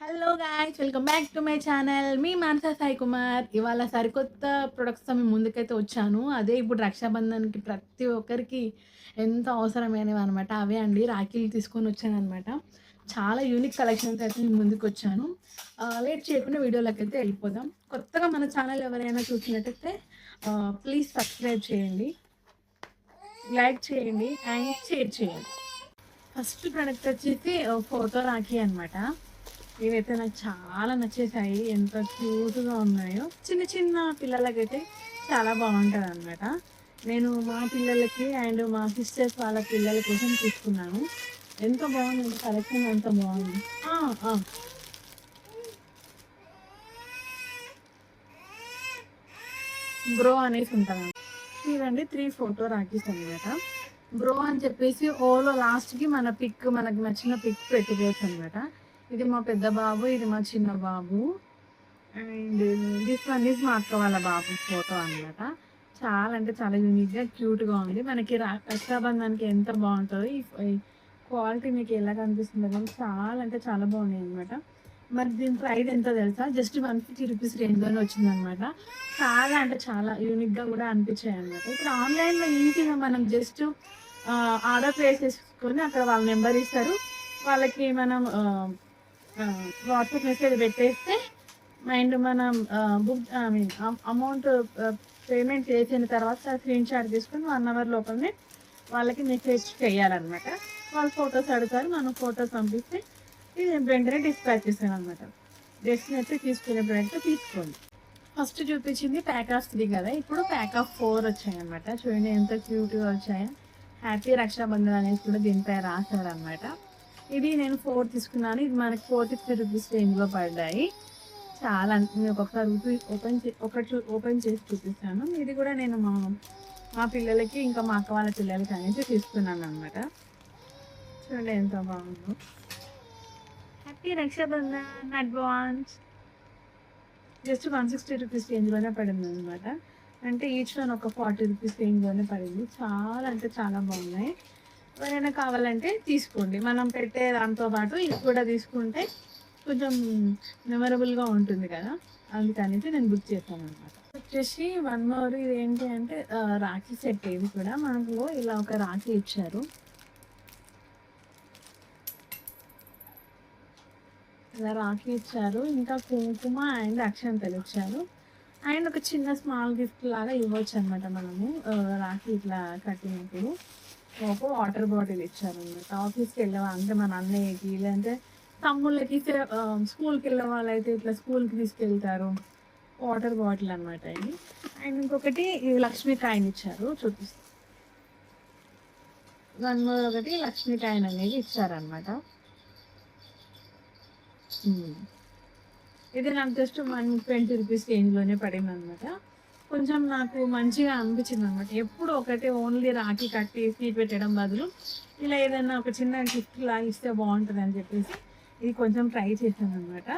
Hello guys, welcome back to my channel. మీ మానస సాయి కుమార్. ఇవాళ సరికొత్త ప్రొడక్ట్స్‌తో మీ ముందుకైతే వచ్చాను. అదే ఇప్పుడు రక్షాబంధన్‌కి ప్రతి ఒక్కరికి ఎంతో అవసరమైనవనమాట. అవే అండి రాఖీలు తీసుకొని వచ్చాననమాట. చాలా యూనిక్ కలెక్షన్స్ అయితే మీ ముందుకొచ్చాను. లేట్ చేయకుండా వీడియోలోకైతే వెళ్ళిపోదాం. కొత్తగా మన ఛానల్ ఎవరైనా చూసినట్టయితే ప్లీజ్ సబ్స్క్రైబ్ చేయండి, లైక్ చేయండి అండ్ షేర్ చేయండి. ఫస్ట్ ప్రొడక్ట్ వచ్చేసి ఫోటో రాఖీ అనమాట. ఇవైతే నాకు చాలా నచ్చేసాయి. ఎంత క్యూట్‌గా ఉన్నాయో. చిన్న చిన్న పిల్లలకైతే చాలా బాగుంటుంది అనమాట. నేను మా పిల్లలకి అండ్ మా సిస్టర్స్ వాళ్ళ పిల్లల కోసం తీసుకున్నాను. ఎంత బాగుందంటే కలెక్షన్ ఎంత బాగుంది. ఆ! ఆ! బ్రో అనేసి ఉంటది. చూడండి 3 ఫోటో రాఖీస్ అనమాట. బ్రో అని చెప్పేసి ఓలో లాస్ట్‌కి మన పిక్ మనకు నచ్చిన పిక్ పెట్టుకోవచ్చు అనమాట. ఇది మా పెద్ద బాబు, ఇది మా చిన్న బాబు. అండ్ దిస్ వన్ ఈజ్ మా అక్క వాళ్ళ బాబు ఫోటో అనమాట. చాలా అంటే చాలా యూనిక్‌గా, క్యూట్‌గా ఉంది. మనకి రక్షాబంధన్‌కి ఎంత బావుంటదో ఈ క్వాలిటీ మీకు ఎలా కనిపిస్తుందో కానీ చాలా అంటే చాలా బాగున్నాయనమాట. మరి దీని ప్రైస్ ఎంతో తెలుసా? జస్ట్ 150 రూపీస్ రేంజ్‌లోనే వచ్చిందనమాట. చాలా అంటే చాలా యూనిక్‌గా కూడా అనిపించాయనమాట. ఇప్పుడు ఆన్‌లైన్‌లో ఈజీగా మనం జస్ట్ ఆర్డర్ ప్లేస్ చేసుకొని అక్కడ వాళ్ళ నెంబర్ ఇస్తారు. వాళ్ళకి మనం వాట్సాప్ మెసేజ్ పెట్టేస్తే అండ్ మనం book I mean amount payment చేసిన తర్వాత స్క్రీన్‌షాట్ తీసుకొని 1 అవర్ లోపలనే వాళ్ళకి మెసేజ్ చేయాలన్నమాట. వాళ్ళు ఫోటోస్ అడుగుతారు. మనం ఫోటోస్ పంపిస్తే ఇది వెంటనే డిస్పాచ్ చేస్తానన్నమాట. డెస్టినేషన్ తీసుకునేప్పుడైతే తీసుకోండి. ఫస్ట్ చూపించింది ప్యాక్ ఆఫ్ 3 కదా! ఇప్పుడు ప్యాక్ ఆఫ్ 4 వచ్చాయన్నమాట. చూడండి ఎంత క్యూట్‌గా వచ్చాయో. హ్యాపీ రక్షాబంధన్ అనేసి కూడా దీనిపై రాశారన్నమాట. ఇది నేను 4 తీసుకున్నాను. ఇది మనకి 450 రూపీస్ రేంజ్‌లో పడ్డాయి. చాలా నేను ఒక్కొక్కసారి ఓపెన్ చేసి చూపిస్తాను. ఇది కూడా నేను మా మా పిల్లలకి ఇంకా మా అక్క వాళ్ళ పిల్లలకి అనేసి తీసుకున్నాననమాట. చూడండి ఎంత బాగుందో. Happy Rakshabandhan advance. Just 160 rupees రేంజ్‌లోనే పడిందనమాట. అంటే ఈచ్ వన్ ఒక 40 రూపీస్ రేంజ్‌లోనే పడింది. చాలా అంటే చాలా బాగున్నాయి. ఎవరైనా కావాలంటే తీసుకోండి. మనం పెట్టే దాంతో పాటు ఇది కూడా తీసుకుంటే కొంచెం మెమరబుల్‌గా ఉంటుంది కదా! అందుకనేసి నేను బుక్ చేశాననమాట. వచ్చేసి వన్ మోర్ ఇదేంటి అంటే రాఖీ సెట్ ఇది కూడా. మనకు ఇలా ఒక రాఖీ ఇచ్చారు. ఇలా రాఖీ ఇచ్చారు. ఇంకా కుంకుమ అండ్ అక్షంతలు ఇచ్చారు. అండ్ ఒక చిన్న స్మాల్ గిఫ్ట్ లాగా ఇవ్వొచ్చనమాట మనము రాఖీ ఇట్లా కట్టినప్పుడు. ఒక వాటర్ బాటిల్ ఇచ్చారనమాట. ఆఫీస్‌కి అంటే మన అన్నయ్యకి లేదంటే తమ్ముళ్ళకి స్కూల్‌కి వెళ్ళే వాళ్ళైతే ఇట్లా స్కూల్‌కి తీసుకెళ్తారు. వాటర్ బాటిల్ అనమాట ఇది. అండ్ ఇంకొకటి లక్ష్మీ కాయిన్ ఇచ్చారు. చూపిస్తా. వన్ మోర్ ఒకటి లక్ష్మీ కాయిన్ అనేది ఇచ్చారనమాట. ఇది నాకు జస్ట్ 120 రూపీస్ రేంజ్‌లోనే పడిందనమాట. కొంచెం నాకు మంచిగా అనిపించిందనమాట. ఎప్పుడు ఒకటే ఓన్లీ రాఖీ కట్టేసి పెట్టడం బదులు ఇలా ఏదైనా ఒక చిన్న గిఫ్ట్ లాగా ఇస్తే బాగుంటుందని చెప్పేసి ఇది కొంచెం ట్రై చేశాననమాట.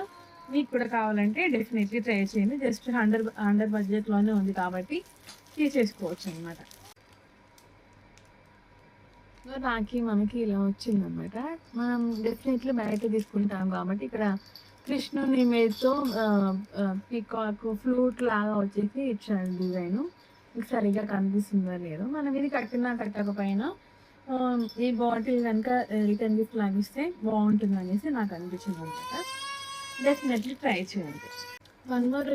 మీకు కూడా కావాలంటే డెఫినెట్లీ ట్రై చేయండి. జస్ట్ అండర్ బడ్జెట్‌లోనే ఉంది కాబట్టి తీసేసుకోవచ్చు అనమాట. రాఖీ మనకి ఇలా వచ్చిందనమాట. మనం డెఫినెట్లీ బయట తీసుకుంటాం కాబట్టి ఇక్కడ కృష్ణుని మీదతో పీకాక్ ఫ్లూట్ లాగా వచ్చేసి ఇచ్చారు డిజైను. మీకు సరిగ్గా కనిపిస్తుందో లేదో. మనం ఇది కట్టినా కట్టకపోయినా ఈ బాటిల్ కనుక రిటర్న్ గిఫ్ట్ లాగా ఇస్తే బాగుంటుందనేసి నాకు అనిపించిందనమాట. డెఫినెట్లీ ట్రై చేయండి. వన్ మోర్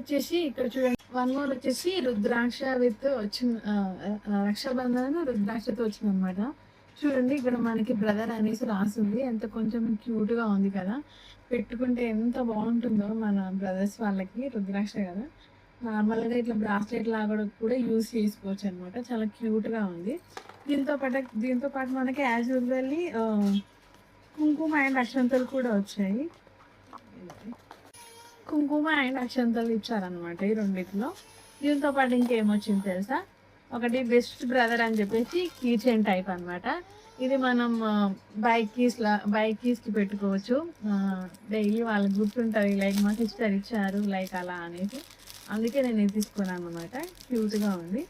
వచ్చేసి రుద్రాక్ష విత్ వచ్చిన రక్షాబంధన్ రుద్రాక్షతో వచ్చిందనమాట. చూడండి ఇక్కడ మనకి బ్రదర్ అనేసి రాసింది. ఎంత కొంచెం క్యూట్‌గా ఉంది కదా! పెట్టుకుంటే ఎంత బాగుంటుందో మన బ్రదర్స్ వాళ్ళకి రుద్రాక్ష కదా! నార్మల్‌గా ఇట్లా బ్రాస్లెట్ లాగా కూడా యూజ్ చేసుకోవచ్చనమాట. చాలా క్యూట్‌గా ఉంది. దీంతో పాటు మనకి యాజ్ యూజువల్లీ కుంకుమ అండ్ అక్షంతలు కూడా వచ్చాయి. కుంకుమ అండ్ అక్షంతలు ఇచ్చారనమాట ఈ రెండిట్లో. దీంతో పాటు ఇంకేమొచ్చింది తెలుసా? ఒకటి బెస్ట్ బ్రదర్ అని చెప్పేసి కీ చైన్ టైప్ అనమాట. ఇది మనం బైక్ కీస్‌కి పెట్టుకోవచ్చు. డైలీ వాళ్ళకి గుర్తుంటది. లైక్ మా సిస్టర్ ఇచ్చారు లైక్ అలా అనేసి. అందుకే నేను ఇది తీసుకున్నాను అనమాట. క్యూట్‌గా ఉంది.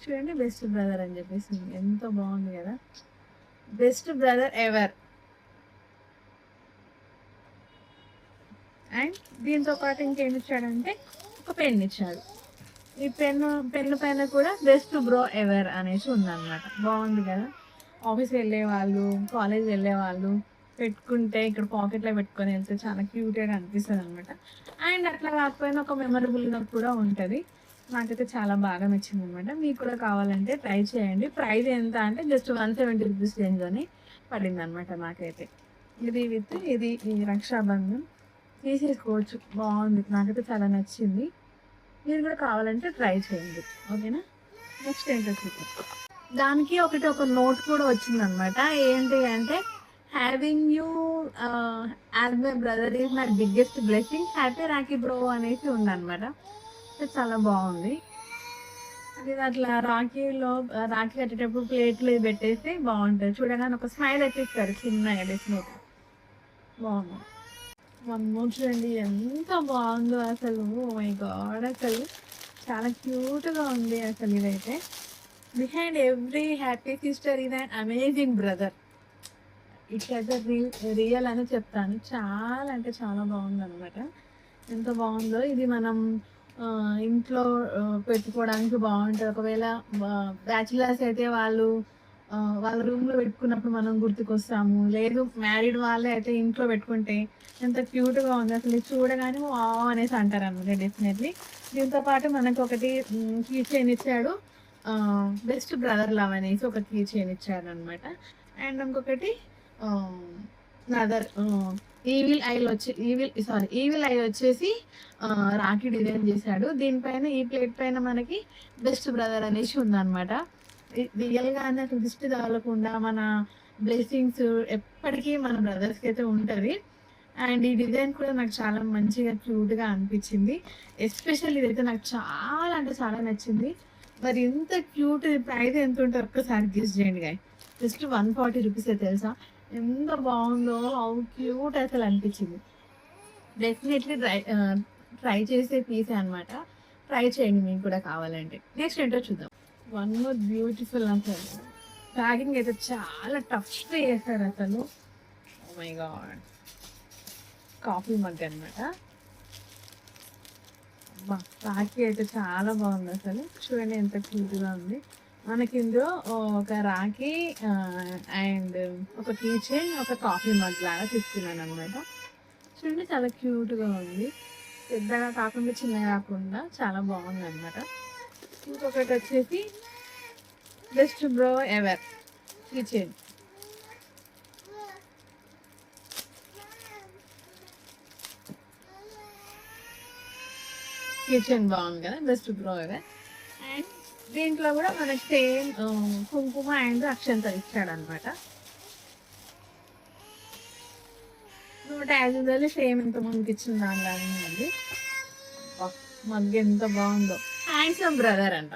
చూడండి బెస్ట్ బ్రదర్ అని చెప్పేసి ఉంది. ఎంత బాగుంది కదా! Best brother ever. అండ్ దీంతో పాటు ఇంకేమి ఇచ్చాడంటే ఒక పెన్ ఇచ్చాడు. ఈ పెన్ను పైన కూడా బెస్ట్ బ్రో ఎవర్ అనేసి ఉందన్నమాట. బాగుంది కదా. ఆఫీస్ వెళ్ళే వాళ్ళు, కాలేజ్ వెళ్ళే వాళ్ళు పెట్టుకుంటే ఇక్కడ పాకెట్లో పెట్టుకొని వెళ్తే చాలా క్యూట్గా అనిపిస్తుంది అనమాట. అండ్ అట్లా కాకపోయినా ఒక మెమరబుల్గా కూడా ఉంటుంది. నాకైతే చాలా బాగా నచ్చింది అనమాట. మీకు కూడా కావాలంటే ట్రై చేయండి. ప్రైస్ ఎంత అంటే జస్ట్ 170 రూపీస్ రేంజ్లోనే పడింది అనమాట నాకైతే. ఇది విత్ ఇది ఈ రక్షాబంధన్ తీసేసుకోవచ్చు. బాగుంది, నాకైతే చాలా నచ్చింది. మీరు కూడా కావాలంటే ట్రై చేయండి. ఓకేనా. నెక్స్ట్ ఏంటో చూద్దాం. దానికి ఒక నోట్ కూడా వచ్చిందనమాట. ఏంటి అంటే having you as my brother is my biggest blessing, happy Rakhi bro అనేసి ఉందన్నమాట. చాలా బాగుంది. అది అట్లా రాఖీలో రాఖీ కట్టేటప్పుడు ప్లేట్లు పెట్టేసి బాగుంటుంది. చూడగానే ఒక స్మైల్ అయితే ఇస్తారు చిన్నగా డెఫినెట్. బాగుంది. వన్ మోర్ చూడండి ఎంత బాగుందో అసలు. ఓ మై గాడ్, అసలు చాలా క్యూట్గా ఉంది అసలు. ఇదైతే behind every happy sister is and amazing brother. ఇట్లయితే రియల్ అని చెప్తాను. చాలా అంటే చాలా బాగుంది అనమాట. ఎంత బాగుందో ఇది. మనం ఇంట్లో పెట్టుకోవడానికి బాగుంటుంది. ఒకవేళ బ్యాచిలర్స్ అయితే వాళ్ళ రూమ్లో పెట్టుకున్నప్పుడు మనం గుర్తుకొస్తాము. లేదు మ్యారీడ్ వాళ్ళే అయితే ఇంట్లో పెట్టుకుంటే ఎంత క్యూట్గా ఉంది అసలు. చూడగానే వావ్ అనేసి అంటారు అనమాట డెఫినెట్లీ. దీంతో పాటు మనకు ఒకటి కీ చైన్ ఇచ్చాడు. బెస్ట్ బ్రదర్ లవ్ అనేసి ఒక కీ చైన్ ఇచ్చాడు అనమాట. అండ్ ఇంకొకటి నదర్ ఈవిల్ ఐ వచ్చేసి రాఖీ డిజైన్ చేశాడు. దీనిపైన ఈ ప్లేట్ పైన మనకి బెస్ట్ బ్రదర్ అనేసి ఉందన్నమాట. రియల్గానే అసలు దిష్టి తగలకుండా మన బ్లెస్సింగ్స్ ఎప్పటికీ మన బ్రదర్స్కి అయితే ఉంటుంది. అండ్ ఈ డిజైన్ కూడా నాకు చాలా మంచిగా క్యూట్గా అనిపించింది. ఎస్పెషల్ ఇదైతే నాకు చాలా అంటే చాలా నచ్చింది. మరి ఇంత క్యూట్ ప్రైస్ ఎంత ఉంటుంది ఒక్కసారి గెస్ చేయండి గాయ. జస్ట్ 140 రూపీసే తెలుసా. ఎంత బాగుందో, హౌ క్యూట్ అసలు అనిపించింది. డెఫినెట్లీ ట్రై చేసే పీసే అనమాట. ట్రై చేయండి మీకు కూడా కావాలంటే. నెక్స్ట్ ఏంటో చూద్దాం. వన్ మోర్ బ్యూటిఫుల్ అసలు. ప్యాకింగ్ అయితే చాలా టఫ్గా చేస్తారు అసలు. Oh my God. Coffee mug అనమాట. రాఖీ అయితే చాలా బాగుంది అసలు. చూడండి ఎంత క్యూట్గా ఉంది. మనకి ఇందులో ఒక రాఖీ అండ్ ఒక కీ చైన్, ఒక కాఫీ మగ్ లాగా తీసుకున్నాను అనమాట. చూడండి చాలా క్యూట్గా ఉంది. పెద్దగా కాకుండా చిన్నగా కాకుండా చాలా బాగుంది అనమాట. ఇంకొకటి వచ్చేసి best bro ever key chain. Kitchen బాగుంది కదా, బెస్ట్ బ్రో ఎవర్. అండ్ దీంట్లో కూడా మనకి సేమ్ కుంకుమ అండ్ అక్షంతలు ఇచ్చాడు అనమాట. నోట్ యాజ్ యూజువల్ సేమ్ ఇంత ముందుకు ఇచ్చిన దానిలాగానే ఉంది. మగ్గ ఎంత బాగుందో. హ్యాండ్సమ్ బ్రదర్ అంట.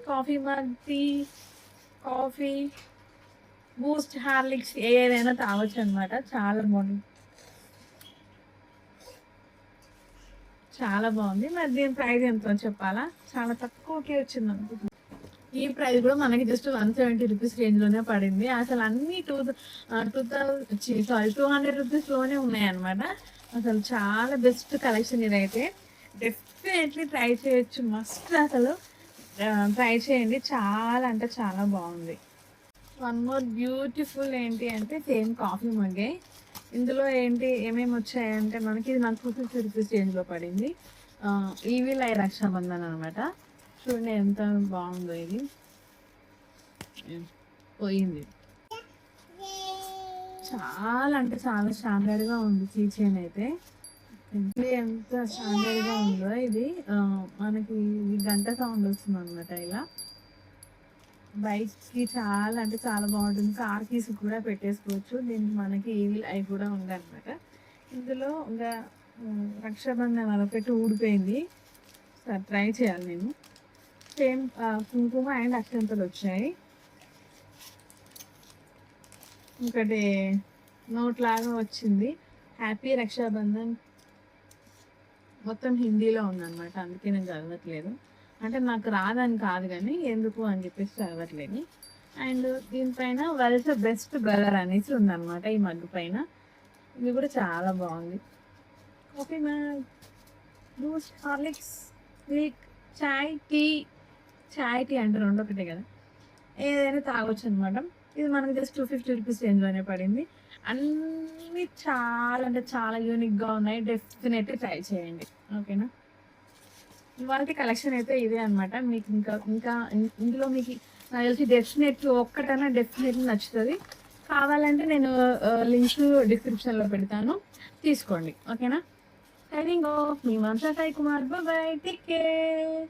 Coffee mug, tea, coffee, Boost, Horlicks ఏదైనా తాగొచ్చు అనమాట. చాలా బాగుంది, చాలా బాగుంది. మరి దీని ప్రైస్ ఎంతో చెప్పాలా, చాలా తక్కువకే వచ్చింది అనుకుంటున్నాను. ఈ ప్రైస్ కూడా మనకి జస్ట్ 170 రూపీస్ రేంజ్లోనే పడింది. అసలు అన్ని 200 రూపీస్లోనే ఉన్నాయన్నమాట. అసలు చాలా బెస్ట్ కలెక్షన్ ఇదైతే. డెఫినెట్లీ ట్రై చేయొచ్చు, మస్ట్. అసలు ట్రై చేయండి, చాలా అంటే చాలా బాగుంది. వన్ మోర్ బ్యూటిఫుల్ ఏంటి అంటే సేమ్ కాఫీ మగ్గే. ఇందులో ఏమేమి వచ్చాయంటే మనకి ఇది నాకు 250 రూపీస్ రేంజ్లో పడింది. ఈవిల్ ఐ రక్షాబంధన్ అనమాట. చూడండి ఎంత బాగుందో. ఇది పోయింది. చాలా అంటే చాలా స్టాండర్డ్గా ఉంది కీ చైన్ అయితే. ఎంత స్టాండర్డ్గా ఉందో ఇది. మనకి గంట సౌండ్ వస్తుంది అనమాట. ఇలా బైక్స్కి చాలా అంటే చాలా బాగుంటుంది. కార్ కీస్ కూడా పెట్టేసుకోవచ్చు. దీనికి మనకి ఈవిల్ ఐ కూడా ఉందన్నమాట. ఇందులో ఇంకా రక్షాబంధన్ అదొకటి ఊడిపోయింది. సార్ ట్రై చేయాలి నేను. సేమ్ కుంకుమ అండ్ అక్షంతలు వచ్చాయి. ఇంకటి నోట్ లాగా వచ్చింది. హ్యాపీ రక్షాబంధన్ మొత్తం హిందీలో ఉందన్నమాట. అందుకే నేను చదవట్లేదు. అంటే నాకు రాదని కాదు కానీ ఎందుకు అని చెప్పేసి చదవట్లేదు. అండ్ దీనిపైన వెల్స్ బెస్ట్ బ్రదర్ అనేసి ఉందన్నమాట ఈ మగ్గు పైన. ఇది కూడా చాలా బాగుంది. కాఫీ మ్యాగ్, బూస్ట్, హార్లిక్స్, మిల్క్, చాయ్ టీ అంటే రెండు ఒకటే కదా, ఏదైనా తాగొచ్చు అనమాట. ఇది మనకి జస్ట్ 250 రూపీస్ రేంజ్లోనే పడింది. అన్నీ చాలా అంటే చాలా యూనిక్గా ఉన్నాయి. డెఫినెట్లీ ట్రై చేయండి. ఓకేనా, ఇవాళ కలెక్షన్ అయితే ఇదే అనమాట. మీకు ఇంకా ఇంకా ఇందులో మీకు నాకు తెలిసి డెఫినెట్లీ ఒక్కటైనా డెఫినెట్లీ నచ్చుతుంది. కావాలంటే నేను లింక్స్ డిస్క్రిప్షన్లో పెడతాను, తీసుకోండి. ఓకేనా, సైనింగ్ ఆఫ్ మీ Vamsa Sai Kumar. Bye, take care.